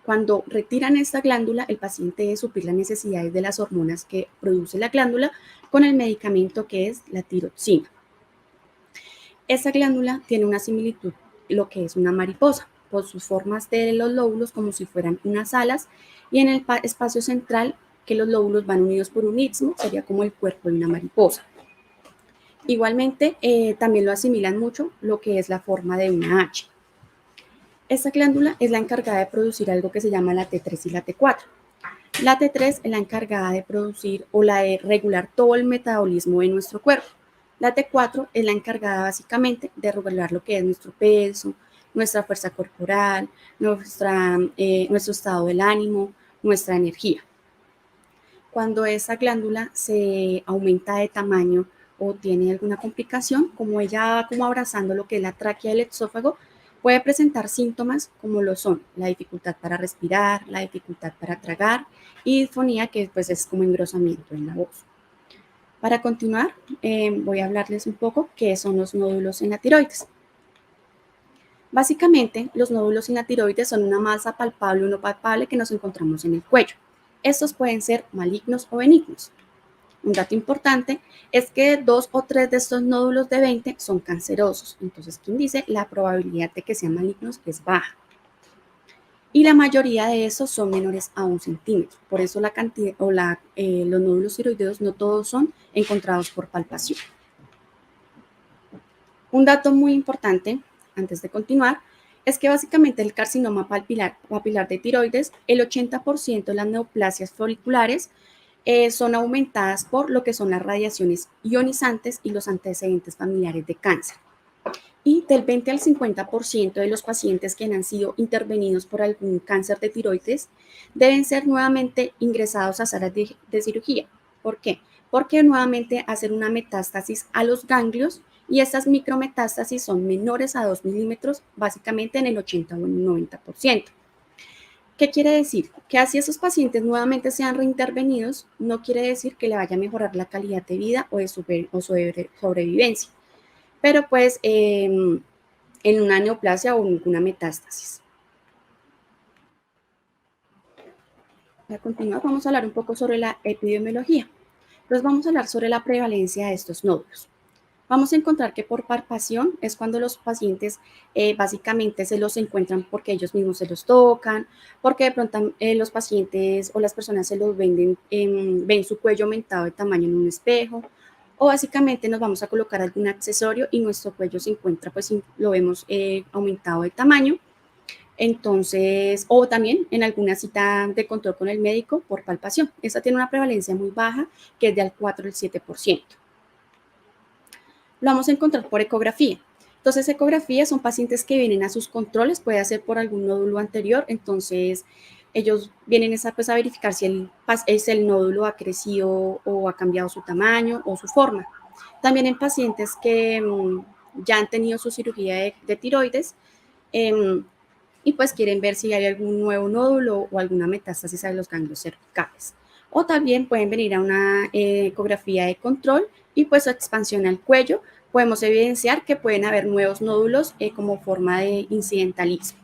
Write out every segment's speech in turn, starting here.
Cuando retiran esta glándula, el paciente debe suplir las necesidades de las hormonas que produce la glándula con el medicamento que es la tiroxina. Esta glándula tiene una similitud, lo que es una mariposa, por sus formas de los lóbulos como si fueran unas alas, y en el espacio central, que los lóbulos van unidos por un istmo, sería como el cuerpo de una mariposa. Igualmente, también lo asimilan mucho lo que es la forma de una H. Esta glándula es la encargada de producir algo que se llama la T3 y la T4. La T3 es la encargada de producir o la de regular todo el metabolismo de nuestro cuerpo. La T4 es la encargada básicamente de regular lo que es nuestro peso, nuestra fuerza corporal, nuestro estado del ánimo, nuestra energía. Cuando esa glándula se aumenta de tamaño o tiene alguna complicación, como ella va como abrazando lo que es la tráquea del esófago, puede presentar síntomas como lo son la dificultad para respirar, la dificultad para tragar y disfonía, que pues es como engrosamiento en la voz. Para continuar, voy a hablarles un poco qué son los nódulos en la tiroides. Básicamente, los nódulos en la tiroides son una masa palpable o no palpable que nos encontramos en el cuello. Estos pueden ser malignos o benignos. Un dato importante es que 2 o 3 de estos nódulos de 20 son cancerosos. Entonces, ¿quién dice? La probabilidad de que sean malignos es baja. Y la mayoría de esos son menores a 1 centímetro. Por eso la cantidad o los nódulos tiroideos no todos son encontrados por palpación. Un dato muy importante, antes de continuar, es que básicamente el carcinoma papilar de tiroides, el 80% de las neoplasias foliculares son aumentadas por lo que son las radiaciones ionizantes y los antecedentes familiares de cáncer. Y del 20 al 50% de los pacientes que han sido intervenidos por algún cáncer de tiroides deben ser nuevamente ingresados a salas de cirugía. ¿Por qué? Porque nuevamente hacen una metástasis a los ganglios y estas micrometástasis son menores a 2 milímetros, básicamente en el 80 o el 90%. ¿Qué quiere decir? Que así esos pacientes nuevamente sean reintervenidos, no quiere decir que le vaya a mejorar la calidad de vida o de sobrevivencia, pero pues en una neoplasia o ninguna metástasis. A continuación vamos a hablar un poco sobre la epidemiología. Entonces vamos a hablar sobre la prevalencia de estos nódulos. Vamos a encontrar que por palpación es cuando los pacientes básicamente se los encuentran porque ellos mismos se los tocan, porque de pronto los pacientes o las personas se los ven su cuello aumentado de tamaño en un espejo, o básicamente nos vamos a colocar algún accesorio y nuestro cuello se encuentra, pues lo vemos aumentado de tamaño. Entonces, o también en alguna cita de control con el médico por palpación. Esta tiene una prevalencia muy baja, que es del 4 al 7%. Lo vamos a encontrar por ecografía. Entonces, ecografía son pacientes que vienen a sus controles, puede ser por algún nódulo anterior, entonces ellos vienen a verificar si el nódulo ha crecido o ha cambiado su tamaño o su forma. También en pacientes que ya han tenido su cirugía de tiroides y pues quieren ver si hay algún nuevo nódulo o alguna metástasis a los ganglios cervicales. O también pueden venir a una ecografía de control y pues su expansión al cuello, podemos evidenciar que pueden haber nuevos nódulos como forma de incidentalismo.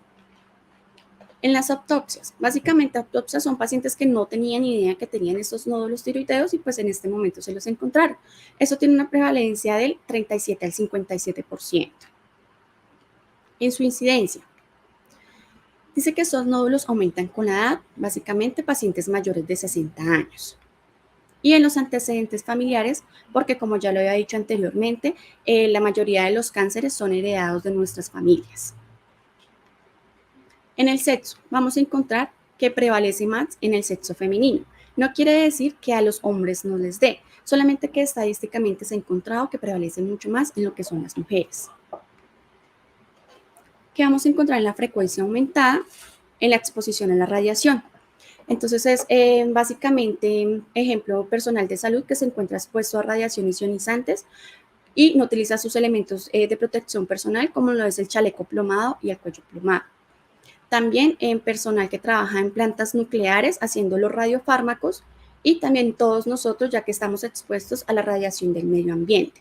En las autopsias, básicamente autopsias son pacientes que no tenían idea que tenían estos nódulos tiroideos y pues en este momento se los encontraron. Eso tiene una prevalencia del 37 al 57%. En su incidencia, dice que estos nódulos aumentan con la edad, básicamente pacientes mayores de 60 años. Y en los antecedentes familiares, porque como ya lo había dicho anteriormente, la mayoría de los cánceres son heredados de nuestras familias. En el sexo, vamos a encontrar que prevalece más en el sexo femenino. No quiere decir que a los hombres no les dé, solamente que estadísticamente se ha encontrado que prevalece mucho más en lo que son las mujeres. ¿Qué vamos a encontrar en la frecuencia aumentada? En la exposición a la radiación. Entonces es básicamente ejemplo personal de salud que se encuentra expuesto a radiaciones ionizantes y no utiliza sus elementos de protección personal como lo es el chaleco plomado y el cuello plomado. También en personal que trabaja en plantas nucleares haciendo los radiofármacos y también todos nosotros ya que estamos expuestos a la radiación del medio ambiente.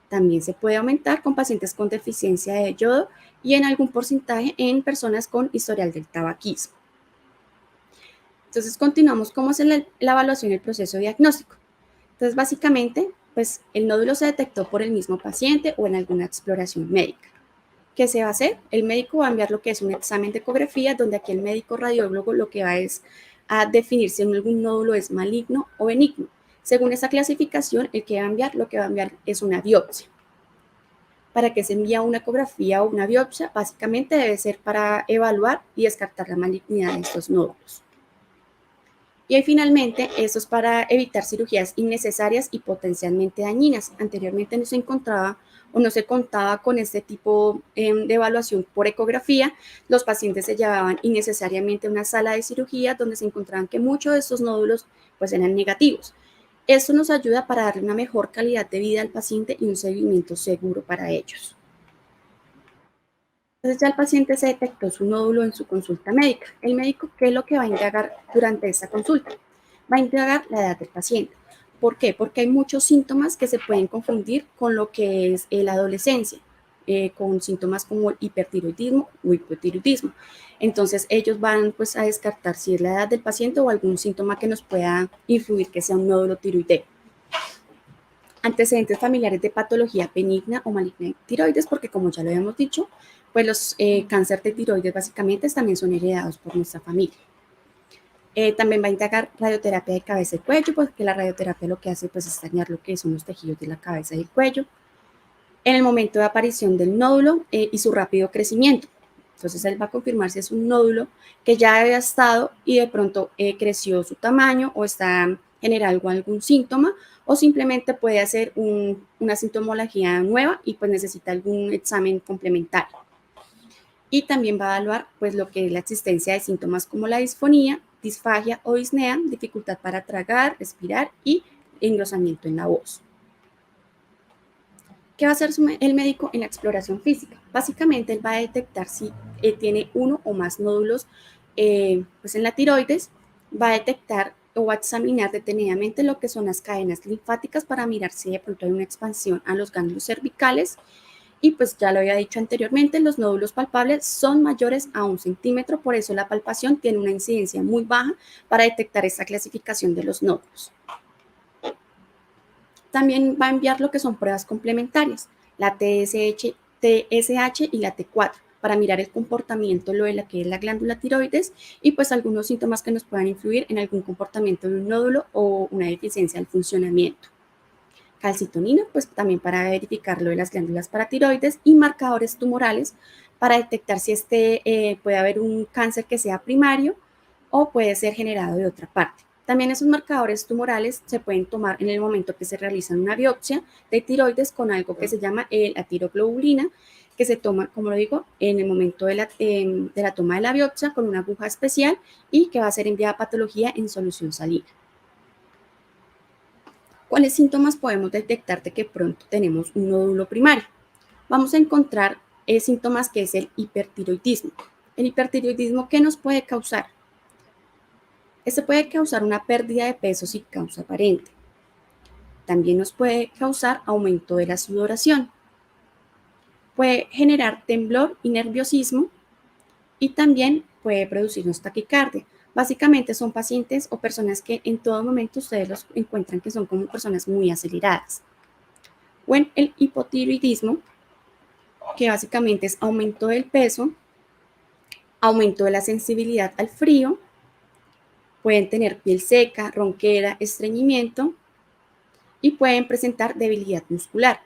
También se puede aumentar con pacientes con deficiencia de yodo y en algún porcentaje en personas con historial del tabaquismo. Entonces, continuamos cómo es la evaluación del proceso diagnóstico. Entonces, básicamente, pues el nódulo se detectó por el mismo paciente o en alguna exploración médica. ¿Qué se va a hacer? El médico va a enviar lo que es un examen de ecografía, donde aquí el médico radiólogo lo que va es a definir si algún nódulo es maligno o benigno. Según esta clasificación, el que va a enviar, lo que va a enviar es una biopsia. ¿Para qué se envía una ecografía o una biopsia? Básicamente debe ser para evaluar y descartar la malignidad de estos nódulos. Y ahí finalmente, eso es para evitar cirugías innecesarias y potencialmente dañinas. Anteriormente no se encontraba o no se contaba con este tipo de evaluación por ecografía. Los pacientes se llevaban innecesariamente a una sala de cirugía donde se encontraban que muchos de estos nódulos pues eran negativos. Esto nos ayuda para darle una mejor calidad de vida al paciente y un seguimiento seguro para ellos. Entonces ya el paciente se detectó su nódulo en su consulta médica. El médico, ¿qué es lo que va a indagar durante esta consulta? Va a indagar la edad del paciente. ¿Por qué? Porque hay muchos síntomas que se pueden confundir con lo que es la adolescencia, con síntomas como el hipertiroidismo o hipotiroidismo. Entonces ellos van pues a descartar si es la edad del paciente o algún síntoma que nos pueda influir que sea un nódulo tiroideo. Antecedentes familiares de patología benigna o maligna de tiroides, porque como ya lo habíamos dicho, pues los cáncer de tiroides básicamente también son heredados por nuestra familia. También va a indagar radioterapia de cabeza y cuello, porque la radioterapia lo que hace pues, es dañar lo que son los tejidos de la cabeza y el cuello. En el momento de aparición del nódulo y su rápido crecimiento. Entonces él va a confirmar si es un nódulo que ya había estado y de pronto creció su tamaño o está generando algún síntoma o simplemente puede hacer una sintomología nueva y pues necesita algún examen complementario. Y también va a evaluar pues lo que es la existencia de síntomas como la disfonía, disfagia o disnea, dificultad para tragar, respirar y engrosamiento en la voz. ¿Qué va a hacer el médico en la exploración física? Básicamente él va a detectar si tiene uno o más nódulos pues en la tiroides, va a detectar o va a examinar detenidamente lo que son las cadenas linfáticas para mirar si de pronto hay una expansión a los ganglios cervicales y pues ya lo había dicho anteriormente, los nódulos palpables son mayores a 1 centímetro, por eso la palpación tiene una incidencia muy baja para detectar esta clasificación de los nódulos. También va a enviar lo que son pruebas complementarias, la TSH y la T4, para mirar el comportamiento, lo de la que es la glándula tiroides y pues algunos síntomas que nos puedan influir en algún comportamiento de un nódulo o una deficiencia del funcionamiento. Calcitonina, pues también para verificar lo de las glándulas paratiroides y marcadores tumorales para detectar si puede haber un cáncer que sea primario o puede ser generado de otra parte. También esos marcadores tumorales se pueden tomar en el momento que se realiza una biopsia de tiroides con algo que se llama la tiroglobulina, que se toma, como lo digo, en el momento de la toma de la biopsia con una aguja especial y que va a ser enviada a patología en solución salina. ¿Cuáles síntomas podemos detectar de que pronto tenemos un nódulo primario? Vamos a encontrar síntomas que es el hipertiroidismo. El hipertiroidismo, ¿qué nos puede causar? Este puede causar una pérdida de peso sin causa aparente. También nos puede causar aumento de la sudoración. Puede generar temblor y nerviosismo y también puede producirnos taquicardia. Básicamente son pacientes o personas que en todo momento ustedes los encuentran que son como personas muy aceleradas. O en el hipotiroidismo, que básicamente es aumento del peso, aumento de la sensibilidad al frío, pueden tener piel seca, ronquera, estreñimiento y pueden presentar debilidad muscular.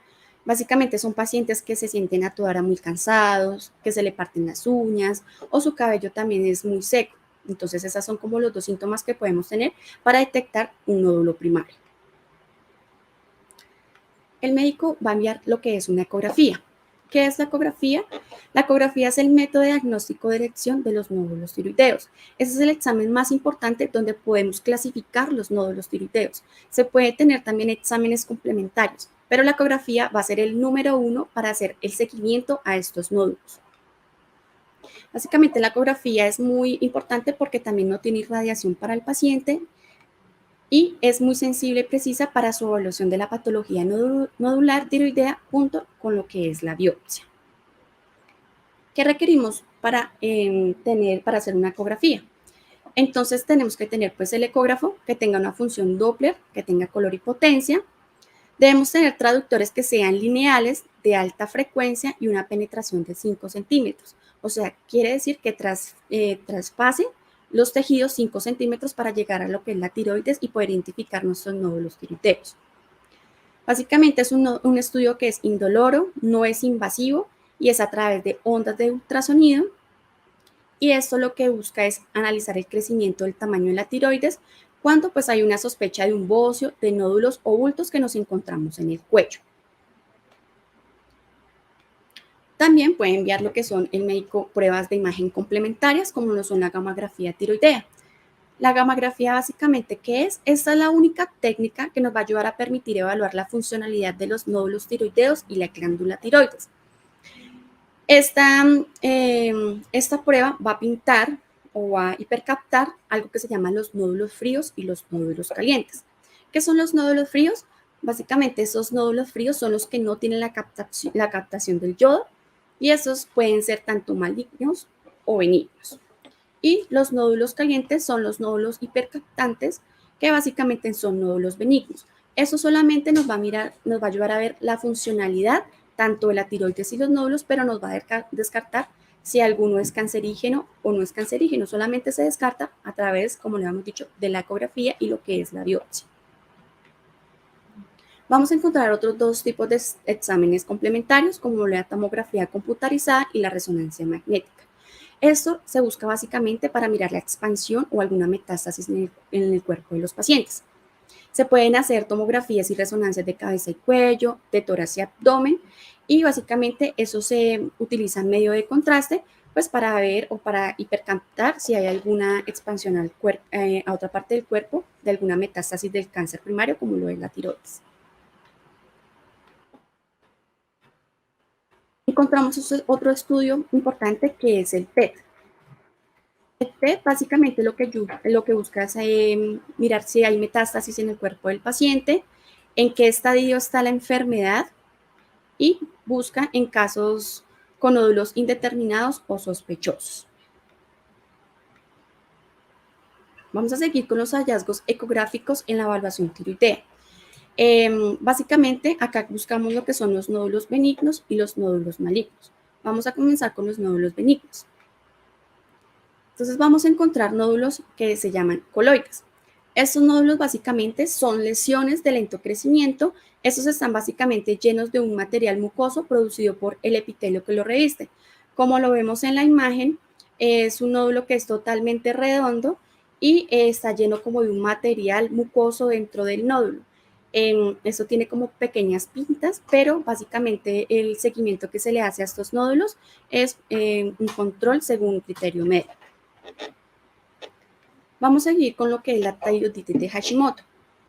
Básicamente son pacientes que se sienten a toda hora muy cansados, que se le parten las uñas o su cabello también es muy seco. Entonces, esos son como los dos síntomas que podemos tener para detectar un nódulo primario. El médico va a enviar lo que es una ecografía. ¿Qué es la ecografía? La ecografía es el método de diagnóstico de detección de los nódulos tiroideos. Ese es el examen más importante donde podemos clasificar los nódulos tiroideos. Se puede tener también exámenes complementarios, pero la ecografía va a ser el número 1 para hacer el seguimiento a estos nódulos. Básicamente la ecografía es muy importante porque también no tiene irradiación para el paciente y es muy sensible y precisa para su evaluación de la patología nodular tiroidea junto con lo que es la biopsia. ¿Qué requerimos para hacer una ecografía? Entonces tenemos que tener pues el ecógrafo que tenga una función Doppler, que tenga color y potencia. Debemos tener traductores que sean lineales, de alta frecuencia y una penetración de 5 centímetros. O sea, quiere decir que traspasen los tejidos 5 centímetros para llegar a lo que es la tiroides y poder identificar nuestros nódulos tiroideos. Básicamente es un estudio que es indoloro, no es invasivo y es a través de ondas de ultrasonido. Y esto lo que busca es analizar el crecimiento del tamaño de la tiroides cuando pues hay una sospecha de un bocio, de nódulos o bultos que nos encontramos en el cuello. También puede enviar lo que son el médico pruebas de imagen complementarias, como lo son la gamografía tiroidea. La gamografía básicamente, ¿qué es? Esta es la única técnica que nos va a ayudar a permitir evaluar la funcionalidad de los nódulos tiroideos y la glándula tiroides. Esta prueba va a pintar o va a hipercaptar algo que se llama los nódulos fríos y los nódulos calientes. ¿Qué son los nódulos fríos? Básicamente esos nódulos fríos son los que no tienen la captación del yodo y esos pueden ser tanto malignos o benignos. Y los nódulos calientes son los nódulos hipercaptantes, que básicamente son nódulos benignos. Eso solamente nos va a ayudar a ver la funcionalidad tanto de la tiroides y los nódulos, pero nos va a descartar si alguno es cancerígeno o no es cancerígeno. Solamente se descarta a través, como le hemos dicho, de la ecografía y lo que es la biopsia. Vamos a encontrar otros dos tipos de exámenes complementarios, como la tomografía computarizada y la resonancia magnética. Esto se busca básicamente para mirar la expansión o alguna metástasis en el cuerpo de los pacientes. Se pueden hacer tomografías y resonancias de cabeza y cuello, de tórax y abdomen, y básicamente eso se utiliza en medio de contraste, pues para ver o para hipercaptar si hay alguna expansión a otra parte del cuerpo de alguna metástasis del cáncer primario, como lo es la tiroides. Encontramos otro estudio importante que es el PET. El PET básicamente lo que busca es mirar si hay metástasis en el cuerpo del paciente, en qué estadio está la enfermedad y busca en casos con nódulos indeterminados o sospechosos. Vamos a seguir con los hallazgos ecográficos en la evaluación tiroidea. Básicamente acá buscamos lo que son los nódulos benignos y los nódulos malignos. Vamos a comenzar con los nódulos benignos. Entonces vamos a encontrar nódulos que se llaman coloides. Estos nódulos básicamente son lesiones de lento crecimiento. Estos están básicamente llenos de un material mucoso producido por el epitelio que lo reviste. Como lo vemos en la imagen, es un nódulo que es totalmente redondo y está lleno como de un material mucoso dentro del nódulo. Eso tiene como pequeñas pintas, pero básicamente el seguimiento que se le hace a estos nódulos es un control según un criterio médico. Vamos a seguir con lo que es la tiroiditis de Hashimoto.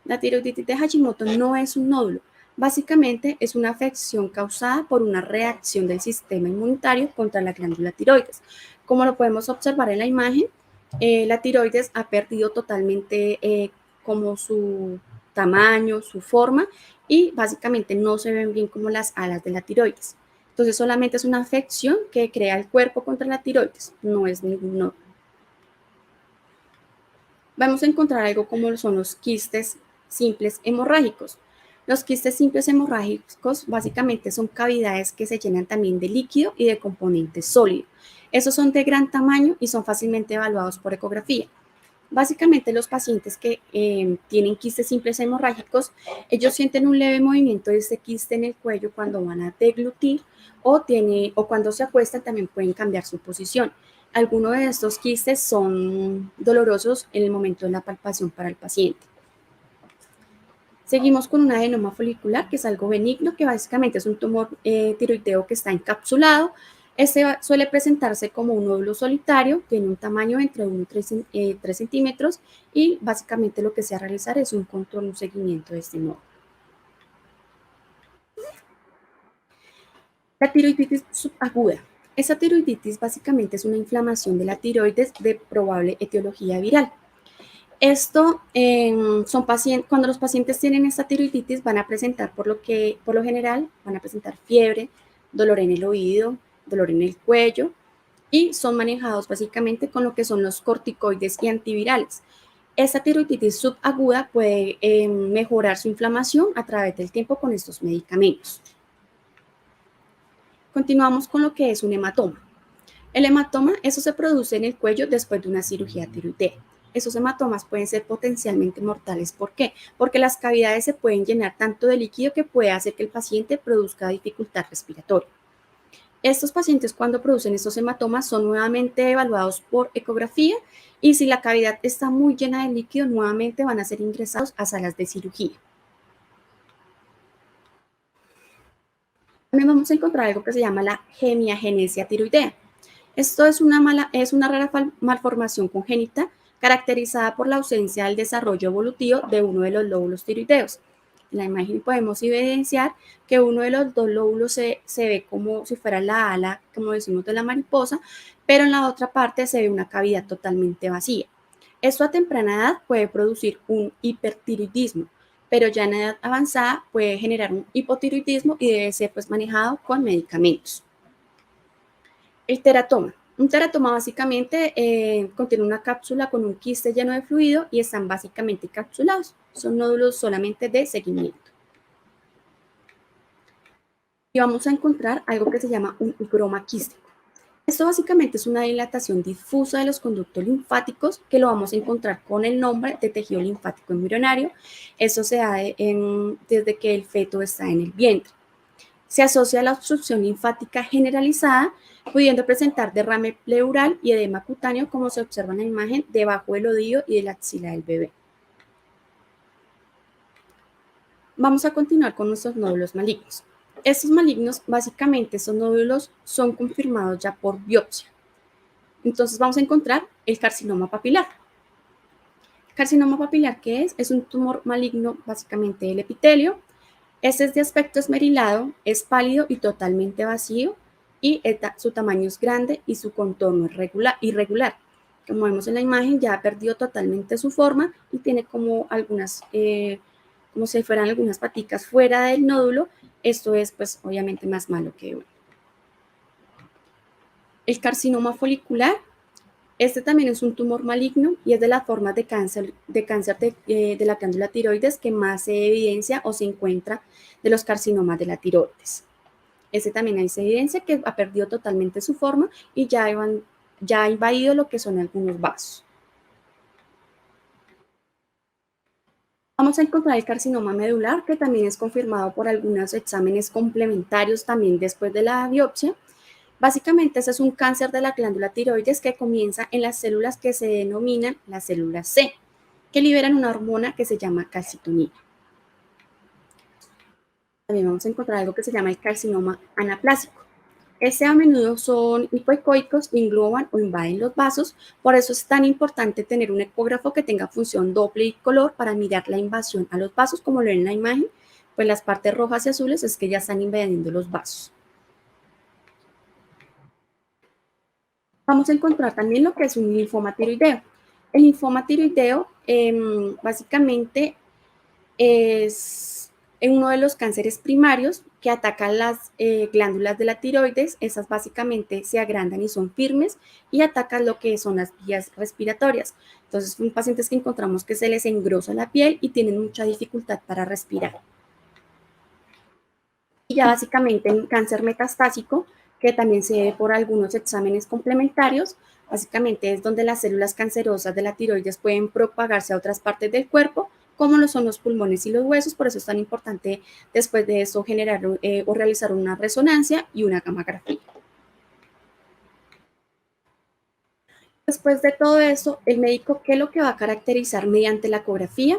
La tiroiditis de Hashimoto no es un nódulo, básicamente es una afección causada por una reacción del sistema inmunitario contra la glándula tiroides. Como lo podemos observar en la imagen, la tiroides ha perdido totalmente como su tamaño, su forma, y básicamente no se ven bien como las alas de la tiroides. Entonces solamente es una afección que crea el cuerpo contra la tiroides, no es ningún nódulo. Vamos a encontrar algo como son los quistes simples hemorrágicos. Los quistes simples hemorrágicos básicamente son cavidades que se llenan también de líquido y de componente sólido. Esos son de gran tamaño y son fácilmente evaluados por ecografía. Básicamente los pacientes que tienen quistes simples hemorrágicos, ellos sienten un leve movimiento de este quiste en el cuello cuando van a deglutir o cuando se acuestan también pueden cambiar su posición. Algunos de estos quistes son dolorosos en el momento de la palpación para el paciente. Seguimos con un adenoma folicular, que es algo benigno, que básicamente es un tumor tiroideo que está encapsulado. Este suele presentarse como un nódulo solitario, tiene un tamaño entre 1 y 3 centímetros y básicamente lo que se va a realizar es un control, un seguimiento de este nódulo. La tiroiditis subaguda. Esa tiroiditis básicamente es una inflamación de la tiroides de probable etiología viral. Esto cuando los pacientes tienen esta tiroiditis van a presentar por lo general van a presentar fiebre, dolor en el oído, dolor en el cuello y son manejados básicamente con lo que son los corticoides y antivirales. Esta tiroiditis subaguda puede mejorar su inflamación a través del tiempo con estos medicamentos. Continuamos con lo que es un hematoma. El hematoma, eso se produce en el cuello después de una cirugía tiroidea. Esos hematomas pueden ser potencialmente mortales. ¿Por qué? Porque las cavidades se pueden llenar tanto de líquido que puede hacer que el paciente produzca dificultad respiratoria. Estos pacientes, cuando producen estos hematomas, son nuevamente evaluados por ecografía y si la cavidad está muy llena de líquido, nuevamente van a ser ingresados a salas de cirugía. También vamos a encontrar algo que se llama la hemiagenesia tiroidea. Esto es una rara malformación congénita caracterizada por la ausencia del desarrollo evolutivo de uno de los lóbulos tiroideos. En la imagen podemos evidenciar que uno de los dos lóbulos se ve como si fuera la ala, como decimos, de la mariposa, pero en la otra parte se ve una cavidad totalmente vacía. Esto a temprana edad puede producir un hipertiroidismo, pero ya en edad avanzada puede generar un hipotiroidismo y debe ser manejado con medicamentos. El teratoma. Un teratoma básicamente contiene una cápsula con un quiste lleno de fluido y están básicamente encapsulados. Son nódulos solamente de seguimiento. Y vamos a encontrar algo que se llama un higroma quístico. Esto básicamente es una dilatación difusa de los conductos linfáticos que lo vamos a encontrar con el nombre de tejido linfático embrionario. Eso se da desde que el feto está en el vientre. Se asocia a la obstrucción linfática generalizada, pudiendo presentar derrame pleural y edema cutáneo, como se observa en la imagen debajo del oído y de la axila del bebé. Vamos a continuar con nuestros nódulos malignos. Estos malignos, básicamente, estos nódulos son confirmados ya por biopsia. Entonces vamos a encontrar el carcinoma papilar. ¿Carcinoma papilar qué es? Es un tumor maligno básicamente del epitelio. Este es de aspecto esmerilado, es pálido y totalmente vacío y su tamaño es grande y su contorno es irregular. Como vemos en la imagen, ya ha perdido totalmente su forma y tiene como algunas, como si fueran algunas paticas fuera del nódulo. Esto es obviamente más malo que bueno. El carcinoma folicular. Este también es un tumor maligno y es de las formas de cáncer de la glándula tiroides que más se evidencia o se encuentra de los carcinomas de la tiroides. Este también hay evidencia que ha perdido totalmente su forma y ya ha invadido lo que son algunos vasos. Vamos a encontrar el carcinoma medular, que también es confirmado por algunos exámenes complementarios también después de la biopsia. Básicamente, este es un cáncer de la glándula tiroides que comienza en las células que se denominan las células C, que liberan una hormona que se llama calcitonina. También vamos a encontrar algo que se llama el carcinoma anaplásico. Este a menudo son hipoecoicos, engloban o invaden los vasos, por eso es tan importante tener un ecógrafo que tenga función doble y color para mirar la invasión a los vasos, como lo ven en la imagen, pues las partes rojas y azules es que ya están invadiendo los vasos. Vamos a encontrar también lo que es un linfoma tiroideo. El linfoma tiroideo básicamente es uno de los cánceres primarios que atacan las glándulas de la tiroides. Esas básicamente se agrandan y son firmes y atacan lo que son las vías respiratorias. Entonces, son pacientes que encontramos que se les engrosa la piel y tienen mucha dificultad para respirar. Y ya básicamente en cáncer metastásico, que también se ve por algunos exámenes complementarios, básicamente es donde las células cancerosas de la tiroides pueden propagarse a otras partes del cuerpo, como lo son los pulmones y los huesos. Por eso es tan importante después de eso generar o realizar una resonancia y una gamografía. Después de todo eso, el médico, ¿qué es lo que va a caracterizar mediante la ecografía?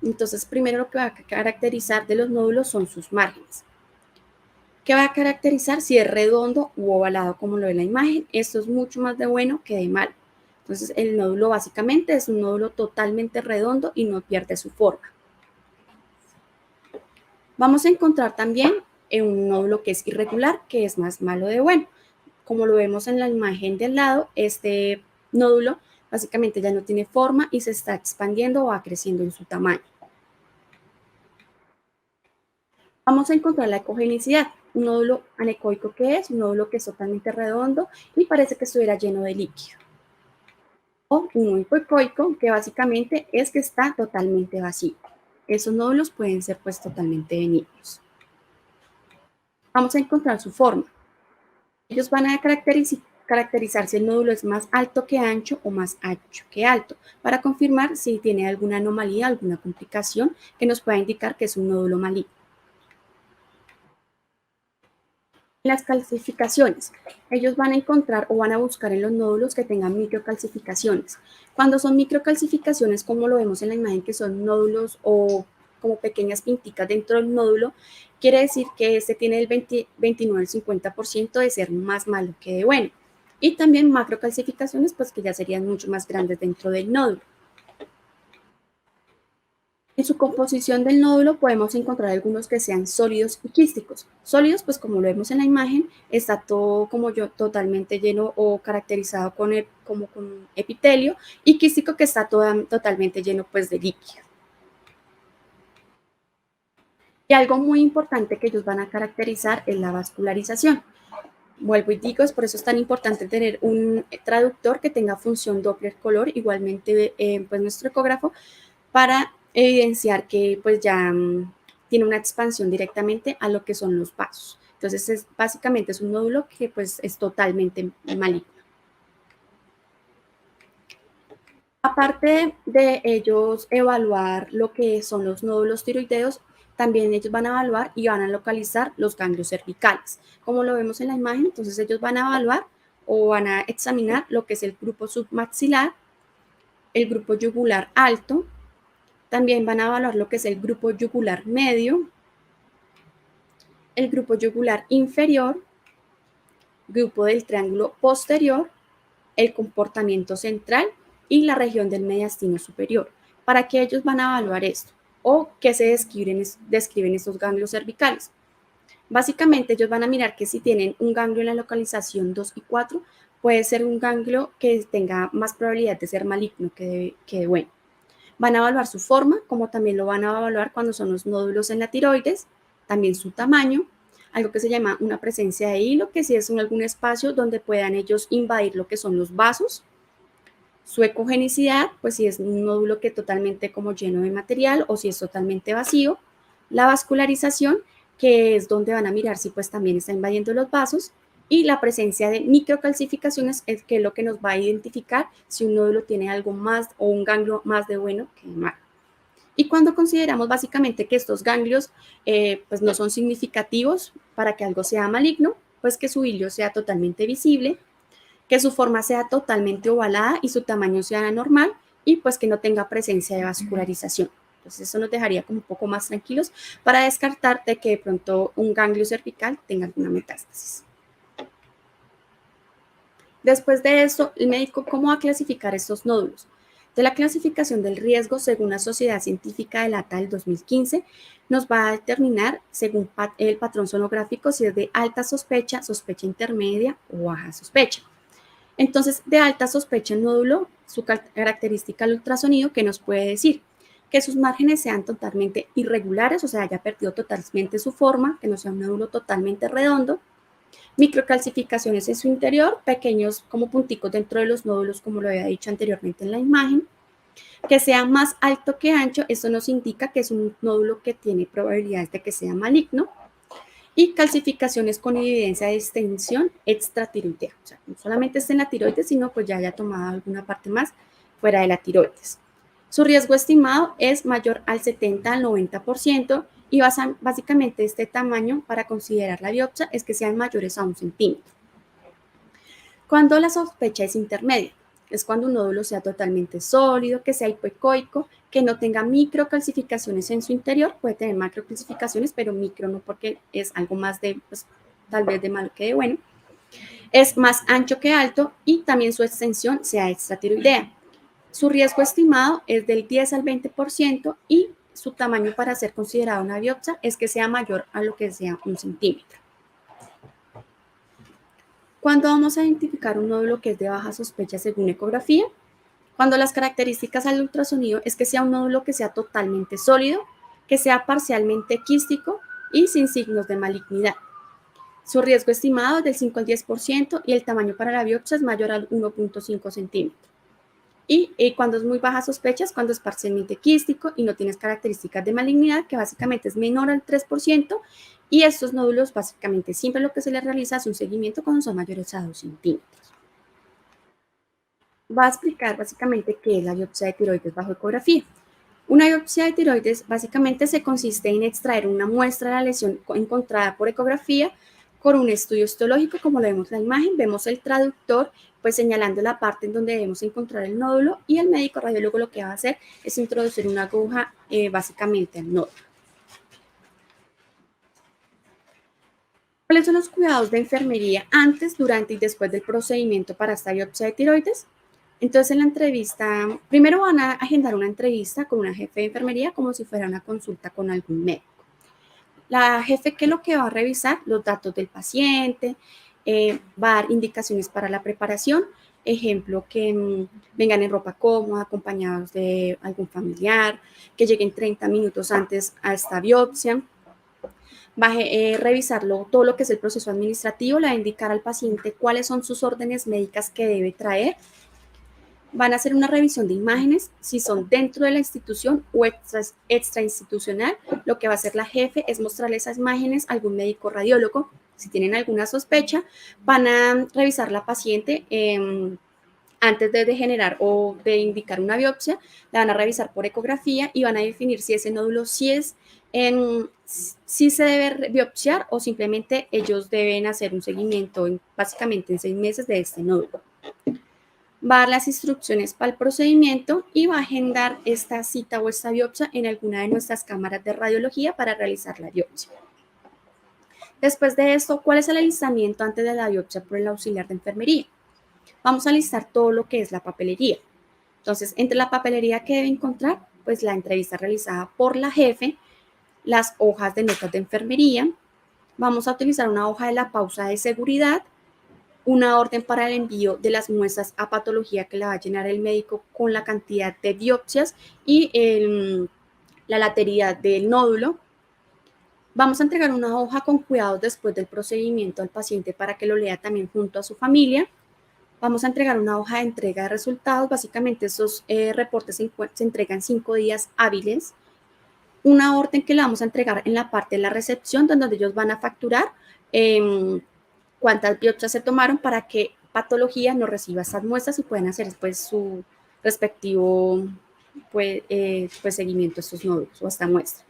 Entonces, primero lo que va a caracterizar de los nódulos son sus márgenes. ¿Qué va a caracterizar si es redondo u ovalado como lo ve la imagen? Esto es mucho más de bueno que de malo. Entonces, el nódulo básicamente es un nódulo totalmente redondo y no pierde su forma. Vamos a encontrar también un nódulo que es irregular, que es más malo de bueno. Como lo vemos en la imagen del lado, este nódulo básicamente ya no tiene forma y se está expandiendo o va creciendo en su tamaño. Vamos a encontrar la ecogenicidad. un nódulo anecoico que es un nódulo que es totalmente redondo y parece que estuviera lleno de líquido. O un hipocoico, que básicamente es que está totalmente vacío. Esos nódulos pueden ser pues totalmente benignos. Vamos a encontrar su forma. Ellos van a caracterizar si el nódulo es más alto que ancho o más ancho que alto, para confirmar si tiene alguna anomalía, alguna complicación que nos pueda indicar que es un nódulo maligno. Las calcificaciones. Ellos van a encontrar o van a buscar en los nódulos que tengan microcalcificaciones. Cuando son microcalcificaciones, como lo vemos en la imagen, que son nódulos o como pequeñas pinticas dentro del nódulo, quiere decir que este tiene el 29 al 50% de ser más malo que de bueno. Y también macrocalcificaciones, pues que ya serían mucho más grandes dentro del nódulo. En su composición del nódulo podemos encontrar algunos que sean sólidos y quísticos. Sólidos, pues como lo vemos en la imagen, está todo como yo totalmente lleno o caracterizado como con epitelio, y quístico que está totalmente lleno pues de líquido. Y algo muy importante que ellos van a caracterizar es la vascularización. Vuelvo y digo, es por eso es tan importante tener un traductor que tenga función Doppler color, igualmente pues nuestro ecógrafo, para evidenciar que pues ya tiene una expansión directamente a lo que son los vasos. Entonces, básicamente es un nódulo que pues es totalmente maligno. Aparte de ellos evaluar lo que son los nódulos tiroideos, también ellos van a evaluar y van a localizar los ganglios cervicales. Como lo vemos en la imagen, entonces ellos van a evaluar o van a examinar lo que es el grupo submaxilar, el grupo yugular alto. También van a evaluar lo que es el grupo yugular medio, el grupo yugular inferior, grupo del triángulo posterior, el comportamiento central y la región del mediastino superior. ¿Para qué ellos van a evaluar esto? ¿O qué se describen estos ganglios cervicales? Básicamente ellos van a mirar que si tienen un ganglio en la localización 2 y 4, puede ser un ganglio que tenga más probabilidad de ser maligno que de bueno. Van a evaluar su forma, como también lo van a evaluar cuando son los nódulos en la tiroides, también su tamaño, algo que se llama una presencia de hilo, que si es en algún espacio donde puedan ellos invadir lo que son los vasos, su ecogenicidad, pues si es un nódulo que totalmente como lleno de material o si es totalmente vacío, la vascularización, que es donde van a mirar si pues también está invadiendo los vasos, y la presencia de microcalcificaciones es que es lo que nos va a identificar si un nódulo tiene algo más o un ganglio más de bueno que de malo. Y cuando consideramos básicamente que estos ganglios pues no son significativos para que algo sea maligno, pues que su hilio sea totalmente visible, que su forma sea totalmente ovalada y su tamaño sea normal, y pues que no tenga presencia de vascularización. Entonces eso nos dejaría como un poco más tranquilos para descartar de que de pronto un ganglio cervical tenga alguna metástasis. Después de esto, el médico, ¿cómo va a clasificar estos nódulos? De la clasificación del riesgo, según la Sociedad Científica de Lata del 2015, nos va a determinar, según el patrón sonográfico, si es de alta sospecha, sospecha intermedia o baja sospecha. Entonces, de alta sospecha el nódulo, su característica al ultrasonido, que nos puede decir que sus márgenes sean totalmente irregulares, o sea, haya perdido totalmente su forma, que no sea un nódulo totalmente redondo, microcalcificaciones en su interior, pequeños como punticos dentro de los nódulos, como lo había dicho anteriormente en la imagen, que sea más alto que ancho, esto nos indica que es un nódulo que tiene probabilidades de que sea maligno, y calcificaciones con evidencia de extensión extratiroidea, o sea, no solamente está en la tiroides, sino pues ya haya tomado alguna parte más fuera de la tiroides. Su riesgo estimado es mayor al 70 al 90%, y básicamente este tamaño para considerar la biopsia es que sean mayores a 1 centímetro. Cuando la sospecha es intermedia, es cuando un nódulo sea totalmente sólido, que sea hipoecoico, que no tenga microcalcificaciones en su interior, puede tener macrocalcificaciones, pero micro no, porque es algo más de, pues, tal vez de malo que de bueno. Es más ancho que alto y también su extensión sea extratiroidea. Su riesgo estimado es del 10 al 20%, y su tamaño para ser considerado una biopsia es que sea mayor a lo que sea 1 centímetro. ¿Cuándo vamos a identificar un nódulo que es de baja sospecha según ecografía? Cuando las características al ultrasonido es que sea un nódulo que sea totalmente sólido, que sea parcialmente quístico y sin signos de malignidad. Su riesgo estimado es del 5 al 10% y el tamaño para la biopsia es mayor al 1.5 centímetros. Y cuando es muy baja sospecha es cuando es parcialmente quístico y no tienes características de malignidad, que básicamente es menor al 3%, y estos nódulos básicamente siempre lo que se les realiza es un seguimiento cuando son mayores a 2 centímetros. Va a explicar básicamente qué es la biopsia de tiroides bajo ecografía. Una biopsia de tiroides básicamente se consiste en extraer una muestra de la lesión encontrada por ecografía con un estudio histológico, como lo vemos en la imagen. Vemos el traductor pues señalando la parte en donde debemos encontrar el nódulo, y el médico radiólogo lo que va a hacer es introducir una aguja básicamente al nódulo. ¿Cuáles son los cuidados de enfermería antes, durante y después del procedimiento para esta biopsia de tiroides? Entonces, en la entrevista, primero van a agendar una entrevista con una jefe de enfermería como si fuera una consulta con algún médico. La jefe, ¿qué es lo que va a revisar? Los datos del paciente, va a dar indicaciones para la preparación, ejemplo, que vengan en ropa cómoda, acompañados de algún familiar, que lleguen 30 minutos antes a esta biopsia. Va a revisarlo, todo lo que es el proceso administrativo, le va a indicar al paciente cuáles son sus órdenes médicas que debe traer. Van a hacer una revisión de imágenes, si son dentro de la institución o extrainstitucional. Lo que va a hacer la jefe es mostrarle esas imágenes a algún médico radiólogo. Si tienen alguna sospecha, van a revisar la paciente antes de generar o de indicar una biopsia. La van a revisar por ecografía y van a definir si ese nódulo sí se debe biopsiar o simplemente ellos deben hacer un seguimiento básicamente en 6 meses de este nódulo. Va a dar las instrucciones para el procedimiento y va a agendar esta cita o esta biopsia en alguna de nuestras cámaras de radiología para realizar la biopsia. Después de esto, ¿cuál es el alistamiento antes de la biopsia por el auxiliar de enfermería? Vamos a listar todo lo que es la papelería. Entonces, entre la papelería que debe encontrar, pues la entrevista realizada por la jefe, las hojas de notas de enfermería, vamos a utilizar una hoja de la pausa de seguridad, una orden para el envío de las muestras a patología que la va a llenar el médico con la cantidad de biopsias y la lateralidad del nódulo. Vamos a entregar una hoja con cuidados después del procedimiento al paciente para que lo lea también junto a su familia. Vamos a entregar una hoja de entrega de resultados. Básicamente esos reportes se entregan 5 días hábiles. Una orden que le vamos a entregar en la parte de la recepción, donde ellos van a facturar cuántas biopsias se tomaron para que patología no reciba esas muestras y puedan hacer después su respectivo seguimiento a estos nódulos o a esta muestra.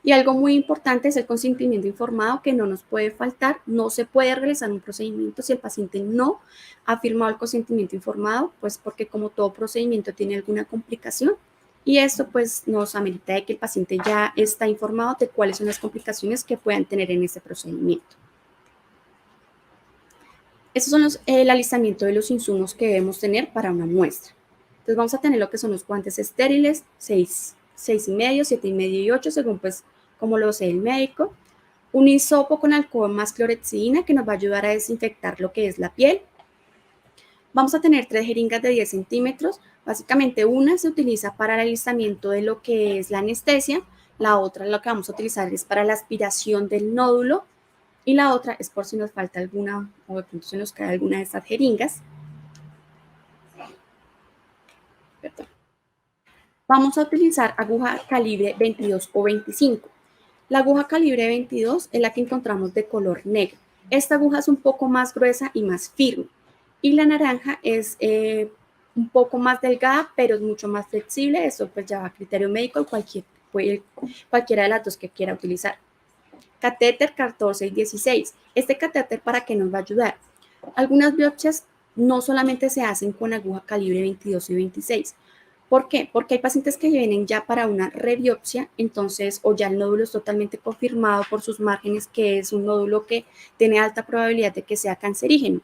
Y algo muy importante es el consentimiento informado, que no nos puede faltar. No se puede realizar un procedimiento si el paciente no ha firmado el consentimiento informado, pues porque como todo procedimiento tiene alguna complicación, y esto pues nos amerita de que el paciente ya está informado de cuáles son las complicaciones que puedan tener en ese procedimiento. Estos son el alistamiento de los insumos que debemos tener para una muestra. Entonces vamos a tener lo que son los guantes estériles, 6,5, 7,5 y 8, según pues como lo sea el médico. Un hisopo con alcohol más clorexidina que nos va a ayudar a desinfectar lo que es la piel. Vamos a tener 3 jeringas de 10 centímetros. Básicamente una se utiliza para el alistamiento de lo que es la anestesia. La otra lo que vamos a utilizar es para la aspiración del nódulo. Y la otra es por si nos falta alguna o de pronto se nos cae alguna de estas jeringas. Perdón. Vamos a utilizar aguja calibre 22 o 25. La aguja calibre 22 es la que encontramos de color negro. Esta aguja es un poco más gruesa y más firme. Y la naranja es un poco más delgada, pero es mucho más flexible. Eso pues ya va a criterio médico, cualquiera de las dos que quiera utilizar. Catéter 14 y 16. Este catéter, ¿para qué nos va a ayudar? Algunas biopsias no solamente se hacen con aguja calibre 22 y 26. ¿Por qué? Porque hay pacientes que vienen ya para una rebiopsia, entonces, o ya el nódulo es totalmente confirmado por sus márgenes que es un nódulo que tiene alta probabilidad de que sea cancerígeno.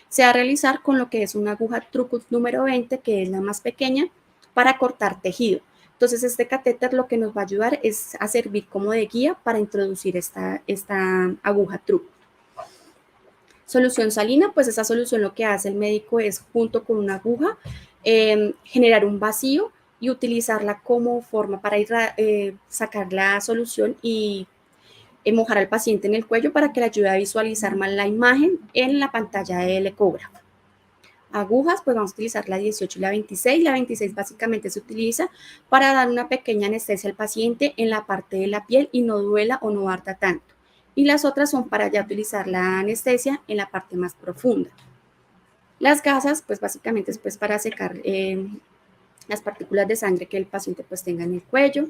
Se va a realizar con lo que es una aguja Trucut número 20, que es la más pequeña, para cortar tejido. Entonces, este catéter lo que nos va a ayudar es a servir como de guía para introducir esta aguja Trucut. Solución salina, pues esa solución lo que hace el médico es, junto con una aguja, generar un vacío y utilizarla como forma para sacar la solución y mojar al paciente en el cuello para que le ayude a visualizar más la imagen en la pantalla del ecógrafo. Agujas, pues vamos a utilizar la 18 y la 26. La 26 básicamente se utiliza para dar una pequeña anestesia al paciente en la parte de la piel y no duela o no arda tanto. Y las otras son para ya utilizar la anestesia en la parte más profunda. Las gasas, pues básicamente es pues para secar las partículas de sangre que el paciente pues tenga en el cuello.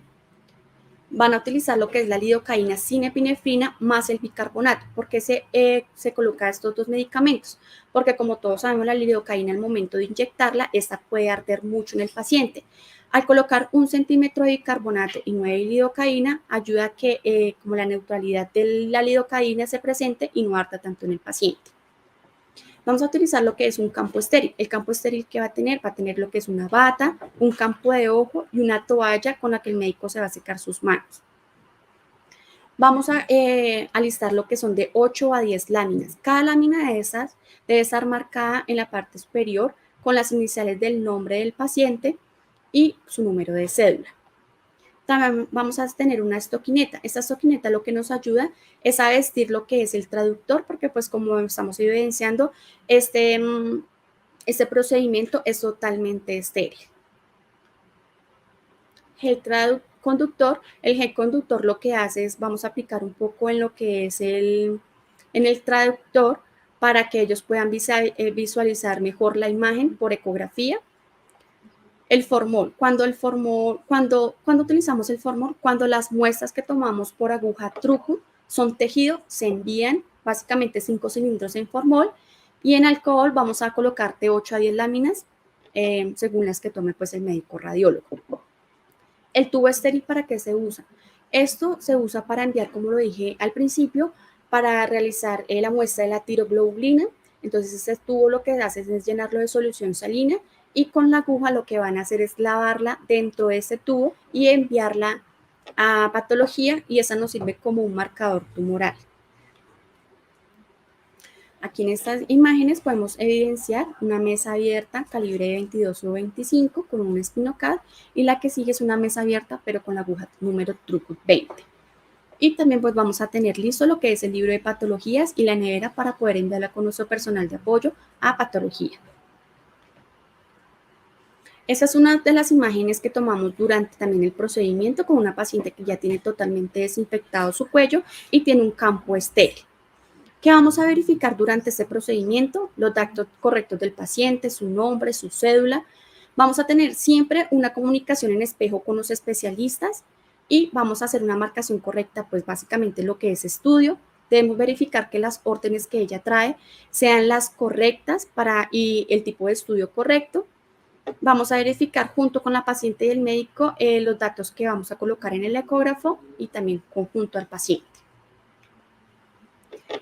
Van a utilizar lo que es la lidocaína sin epinefrina más el bicarbonato. ¿Por qué se coloca estos dos medicamentos? Porque como todos sabemos, la lidocaína al momento de inyectarla, esta puede arder mucho en el paciente. Al colocar 1 centímetro de bicarbonato y 9 de lidocaína, ayuda a que como la neutralidad de la lidocaína se presente y no arda tanto en el paciente. Vamos a utilizar lo que es un campo estéril. El campo estéril que va a tener lo que es una bata, un campo de ojo y una toalla con la que el médico se va a secar sus manos. Vamos a alistar lo que son de 8 a 10 láminas. Cada lámina de esas debe estar marcada en la parte superior con las iniciales del nombre del paciente y su número de cédula. También vamos a tener una estoquineta. Esta estoquineta lo que nos ayuda es a vestir lo que es el traductor, porque pues como estamos evidenciando, este procedimiento es totalmente estéril. El gel conductor lo que hace es, vamos a aplicar un poco en lo que es en el traductor para que ellos puedan visualizar mejor la imagen por ecografía. El formol, cuando utilizamos el formol, cuando las muestras que tomamos por aguja truco son tejido, se envían básicamente 5 cilindros en formol y en alcohol vamos a colocar de 8 a 10 láminas según las que tome pues el médico radiólogo. El tubo estéril, ¿para qué se usa? Esto se usa para enviar, como lo dije al principio, para realizar la muestra de la tiroglobulina. Entonces este tubo lo que hace es llenarlo de solución salina y con la aguja lo que van a hacer es lavarla dentro de ese tubo y enviarla a patología y esa nos sirve como un marcador tumoral. Aquí en estas imágenes podemos evidenciar una mesa abierta calibre 22 o 25 con un espinocad y la que sigue es una mesa abierta pero con la aguja número Trucut 20. Y también pues vamos a tener listo lo que es el libro de patologías y la nevera para poder enviarla con nuestro personal de apoyo a patología. Esa es una de las imágenes que tomamos durante también el procedimiento con una paciente que ya tiene totalmente desinfectado su cuello y tiene un campo estéril. ¿Qué vamos a verificar durante este procedimiento? Los datos correctos del paciente, su nombre, su cédula. Vamos a tener siempre una comunicación en espejo con los especialistas y vamos a hacer una marcación correcta, pues básicamente lo que es estudio. Debemos verificar que las órdenes que ella trae sean las correctas y el tipo de estudio correcto. Vamos a verificar junto con la paciente y el médico los datos que vamos a colocar en el ecógrafo y también junto al paciente.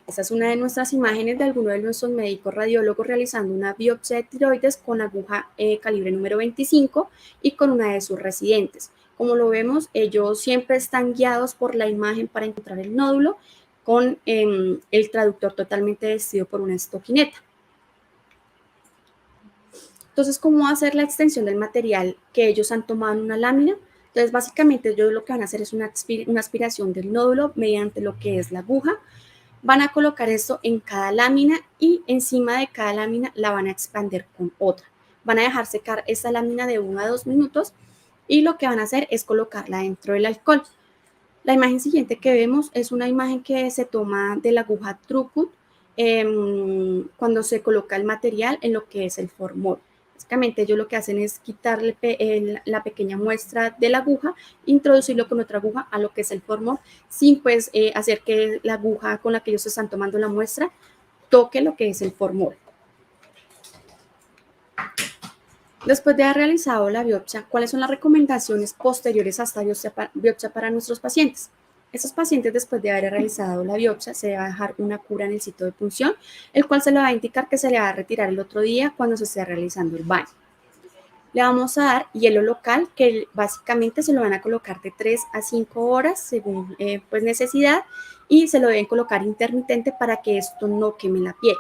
Esta es una de nuestras imágenes de alguno de nuestros médicos radiólogos realizando una biopsia de tiroides con aguja calibre número 25 y con una de sus residentes. Como lo vemos, ellos siempre están guiados por la imagen para encontrar el nódulo con el traductor totalmente vestido por una estoquineta. Entonces, ¿cómo hacer la extensión del material que ellos han tomado en una lámina? Entonces, básicamente ellos lo que van a hacer es una aspiración del nódulo mediante lo que es la aguja. Van a colocar esto en cada lámina y encima de cada lámina la van a expandir con otra. Van a dejar secar esta lámina de 1 a 2 minutos y lo que van a hacer es colocarla dentro del alcohol. La imagen siguiente que vemos es una imagen que se toma de la aguja Trucut cuando se coloca el material en lo que es el formol. Básicamente ellos lo que hacen es quitarle la pequeña muestra de la aguja, introducirlo con otra aguja a lo que es el formol, sin pues hacer que la aguja con la que ellos están tomando la muestra toque lo que es el formol. Después de haber realizado la biopsia, ¿cuáles son las recomendaciones posteriores a esta biopsia para nuestros pacientes? Estos pacientes, después de haber realizado la biopsia, se va a dejar una cura en el sitio de punción, el cual se le va a indicar que se le va a retirar el otro día cuando se esté realizando el baño. Le vamos a dar hielo local, que básicamente se lo van a colocar de 3 a 5 horas según pues necesidad, y se lo deben colocar intermitente para que esto no queme la piel.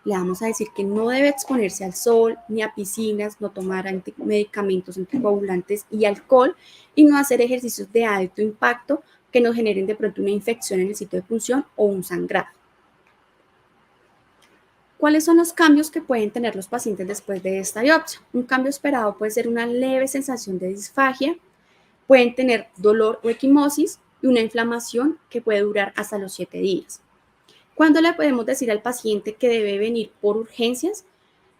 Le vamos a decir que no debe exponerse al sol, ni a piscinas, no tomar medicamentos anticoagulantes y alcohol, y no hacer ejercicios de alto impacto que nos generen de pronto una infección en el sitio de punción o un sangrado. ¿Cuáles son los cambios que pueden tener los pacientes después de esta biopsia? Un cambio esperado puede ser una leve sensación de disfagia, pueden tener dolor o equimosis y una inflamación que puede durar hasta los 7 días. ¿Cuándo le podemos decir al paciente que debe venir por urgencias?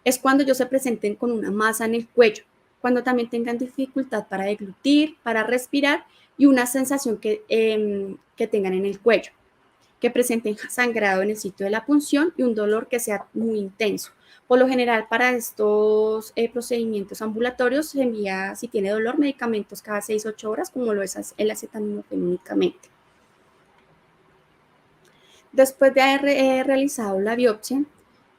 Es cuando ellos se presenten con una masa en el cuello, cuando también tengan dificultad para deglutir, para respirar y una sensación que tengan en el cuello, que presenten sangrado en el sitio de la punción y un dolor que sea muy intenso. Por lo general, para estos procedimientos ambulatorios se envía, si tiene dolor, medicamentos cada 6-8 horas, como lo es el acetaminofén únicamente. Después de haber realizado la biopsia,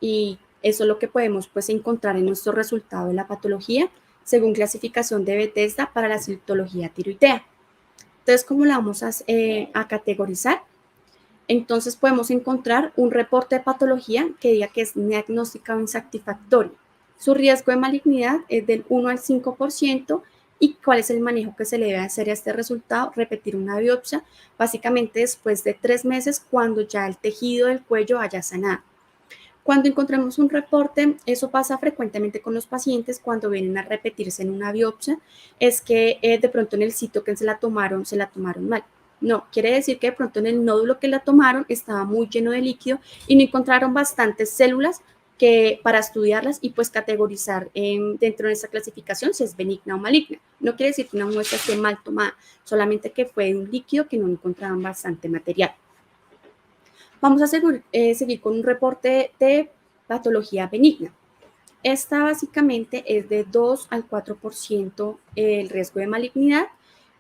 y eso es lo que podemos pues, encontrar en nuestro resultado de la patología, según clasificación de Bethesda para la citología tiroidea. Entonces, ¿cómo la vamos a categorizar? Entonces podemos encontrar un reporte de patología que diga que es diagnosticado insatisfactorio. Su riesgo de malignidad es del 1 al 5%. ¿Y cuál es el manejo que se le debe hacer a este resultado? Repetir una biopsia, básicamente después de 3 meses, cuando ya el tejido del cuello haya sanado. Cuando encontramos un reporte, eso pasa frecuentemente con los pacientes cuando vienen a repetirse en una biopsia, es que de pronto en el sitio que se la tomaron mal. No, quiere decir que de pronto en el nódulo que la tomaron estaba muy lleno de líquido y no encontraron bastantes células para estudiarlas y pues categorizar dentro de esa clasificación si es benigna o maligna. No quiere decir que una muestra esté mal tomada, solamente que fue un líquido que no encontraban bastante material. Vamos a seguir con un reporte de patología benigna. Esta básicamente es de 2 al 4% el riesgo de malignidad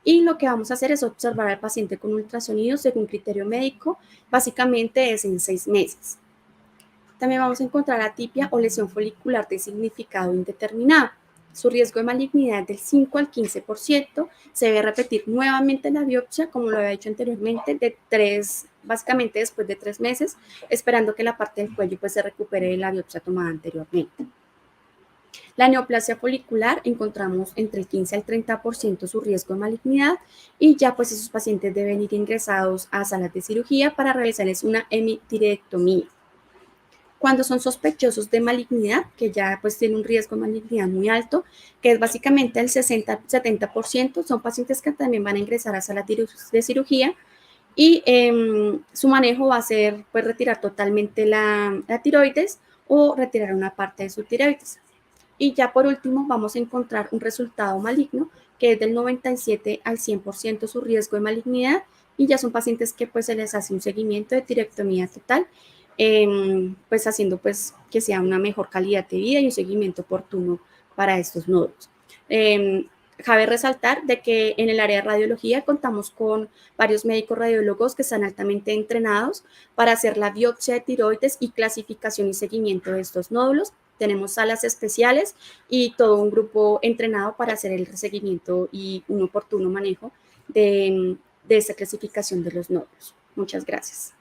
y lo que vamos a hacer es observar al paciente con ultrasonido según criterio médico, básicamente es en 6 meses. También vamos a encontrar atipia o lesión folicular de significado indeterminado. Su riesgo de malignidad es del 5 al 15%. Se debe repetir nuevamente la biopsia, como lo había dicho anteriormente, básicamente después de 3 meses, esperando que la parte del cuello pues, se recupere de la biopsia tomada anteriormente. La neoplasia folicular encontramos entre el 15 al 30% su riesgo de malignidad y ya pues esos pacientes deben ir ingresados a salas de cirugía para realizarles una hemitiroidectomía. Cuando son sospechosos de malignidad, que ya pues tienen un riesgo de malignidad muy alto, que es básicamente el 60-70%, son pacientes que también van a ingresar a salas de cirugía y su manejo va a ser pues retirar totalmente la tiroides o retirar una parte de su tiroides. Y ya por último vamos a encontrar un resultado maligno que es del 97 al 100% su riesgo de malignidad y ya son pacientes que pues se les hace un seguimiento de tiroidectomía total, pues haciendo pues que sea una mejor calidad de vida y un seguimiento oportuno para estos nódulos. Cabe resaltar de que en el área de radiología contamos con varios médicos radiólogos que están altamente entrenados para hacer la biopsia de tiroides y clasificación y seguimiento de estos nódulos. Tenemos salas especiales y todo un grupo entrenado para hacer el seguimiento y un oportuno manejo de esta clasificación de los nódulos. Muchas gracias.